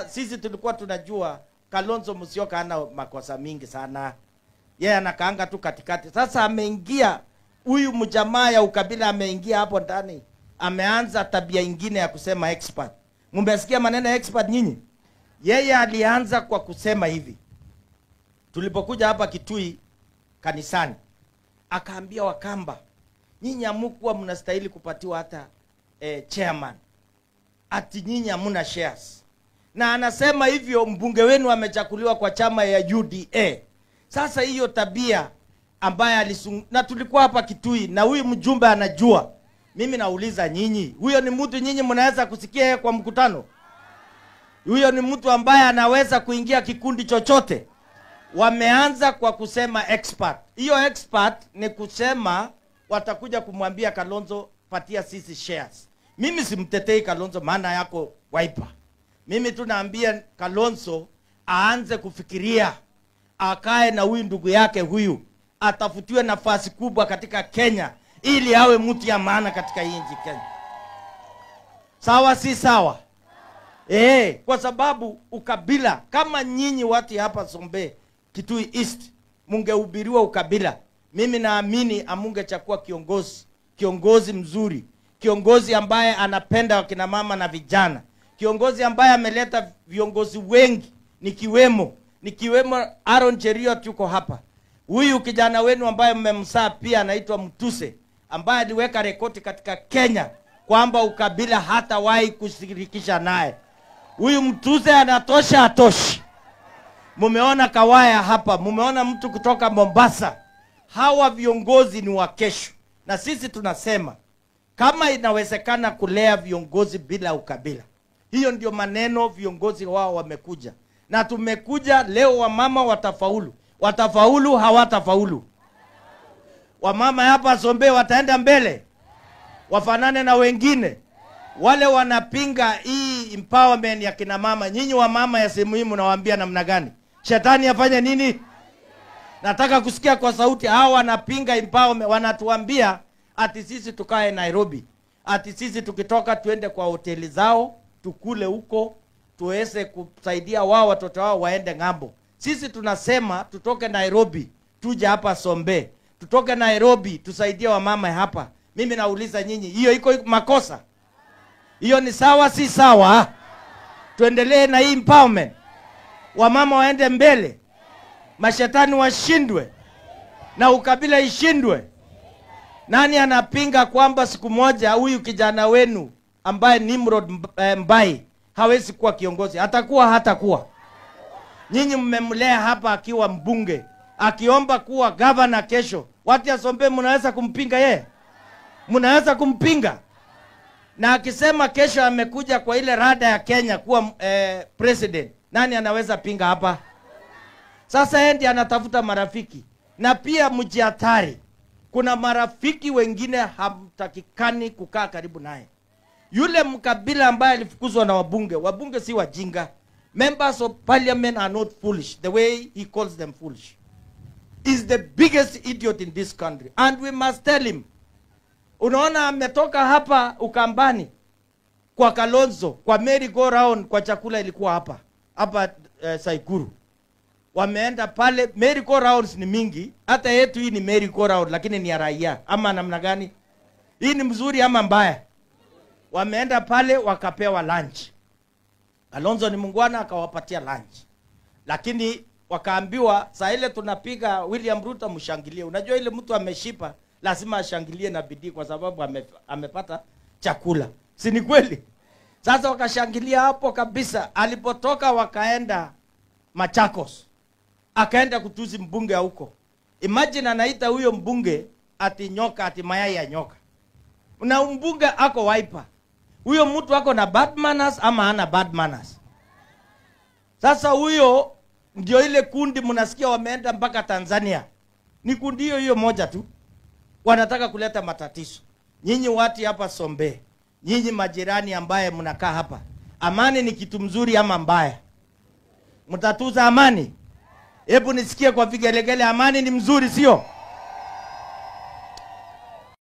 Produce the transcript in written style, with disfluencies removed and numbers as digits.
Sisi tulikuwa tunajua Kalonzo Musyoka ana makosa mingi sana. Yeye anakaanga tu katikati. Sasa ameingia huyu mjamaa ya ukabila, ameingia hapo ndani. Ameanza tabia ingine ya kusema expert. Mmesikia maneno ya expert nyinyi? Yeye alianza kwa kusema hivi. Tulipokuja hapa Kitui kanisani, akaambia Wakamba, nyinyi hamkuwa mnastahili kupatiwa hata chairman. Ati nyinyi hamna shares. Na anasema hivyo mbunge wenu amechakuliwa kwa chama ya UDA. Sasa hiyo tabia ambaye na tulikuwa hapa Kitui na huyu mjumbe anajua. Mimi nauliza nyinyi, huyo ni mtu nyinyi mnaweza kusikia yeye kwa mkutano? Huyo ni mtu ambaye anaweza kuingia kikundi chochote? Wameanza kwa kusema expert. Hiyo expert ni kusema watakuja kumwambia Kalonzo, patia sisi shares. Mimi simtetei Kalonzo, maana yako Wiper. Mimi tunaambia Kalonzo aanze kufikiria, akae na huyu ndugu yake huyu, atafutiwe nafasi kubwa katika Kenya ili awe mtu ya maana katika hii nchi Kenya. Sawa si sawa? Kwa sababu ukabila, kama nyinyi watu hapa Sombe, Kitui East, mungehubiriwa ukabila, mimi naamini amungechukua kiongozi mzuri, kiongozi ambaye anapenda wakina mama na vijana, kiongozi ambaye ameleta viongozi wengi, nikiwemo Aaron Cheruiyot yuko hapa. Huyu kijana wenu ambaye mmemsaa pia anaitwa Mtuse, ambaye aliweka rekodi katika Kenya kwamba ukabila hatawahi kushirikisha naye. Huyu Mtuse anatosha atoshi. Mumeona Kawaya hapa, mumeona mtu kutoka Mombasa. Hawa viongozi ni wa kesho. Na sisi tunasema kama inawezekana kulea viongozi bila ukabila, hiyo ndio maneno viongozi wao wamekuja. Na tumekuja leo, wamama watafaulu. Watafaulu hawatafaulu? Wamama hapa Sombe wataenda mbele, wafanane na wengine. Wale wanapinga hii empowerment ya kina mama, nyinyi wa mama ya sehemu hii mnawaambia namna gani? Shetani afanye nini? Nataka kusikia kwa sauti. Hao wanapinga empowerment wanatuambia ati sisi tukae Nairobi, ati sisi tukitoka tuende kwa hoteli zao, tukule huko, tuweze kusaidia wao watoto wao waende ngambo. Sisi tunasema tutoke Nairobi tuje hapa Sombe, tutoke Nairobi tusaidie wamama hapa. Mimi nauliza nyinyi, hiyo iko makosa? Hiyo ni sawa si sawa? Tuendelee na hii empowerment, wamama waende mbele, mashetani washindwe na ukabila ishindwe. Nani anapinga kwamba siku moja huyu kijana wenu ambaye Nimrod Mbai hawezi kuwa kiongozi? Atakuwa hatakuwa? Nyinyi mmemlea hapa akiwa mbunge, akiomba kuwa governor kesho. Watu ya Sombe mnaweza kumpinga yeye? Mnaweza kumpinga? Na akisema kesho amekuja kwa ile rada ya Kenya kuwa president, nani anaweza pinga hapa? Sasa yeye ndiye anatafuta marafiki. Na pia mjihatari, kuna marafiki wengine hamtakikani kukaa karibu naye. Yule mkabila ambaye alifukuzwa na wabunge si wajinga. Members of parliament are not foolish the way he calls them foolish. He's the biggest idiot in this country and we must tell him. Unaona ametoka hapa Ukambani kwa Kalonzo, kwa merry go round, kwa chakula ilikuwa hapa Saikuru. Wameenda pale, merry go rounds ni mingi, hata yetu hii ni merry go round lakini ni ya raia. Ama namna gani? Hii ni mzuri ama mbaya? Wameenda pale wakapewa lunch. Kalonzo ni mungwana akawapatia lunch. Lakini wakaambiwa saa ile tunapiga William Ruto mshangilie. Unajua ile mtu ameshipa lazima ashangilie na bidii kwa sababu amepata chakula. Si ni kweli? Sasa wakashangilia hapo kabisa. Alipotoka wakaenda Machakos, akaenda kutusi mbunge huko. Imagine anaita huyo mbunge ati nyoka, ati mayai ya nyoka. Na mbunge ako Wiper. Huyo mtu ako na bad manners ama hana bad manners? Sasa huyo ndio ile kundi mnasikia wameenda mpaka Tanzania. Ni kundi hiyo moja tu. Wanataka kuleta matatizo. Nyinyi watu hapa Sombe, nyinyi majirani ambaye mnakaa hapa, amani ni kitu mzuri ama mbaya? Mtatuza amani? Hebu nisikie kwa vigelegele, amani ni mzuri sio?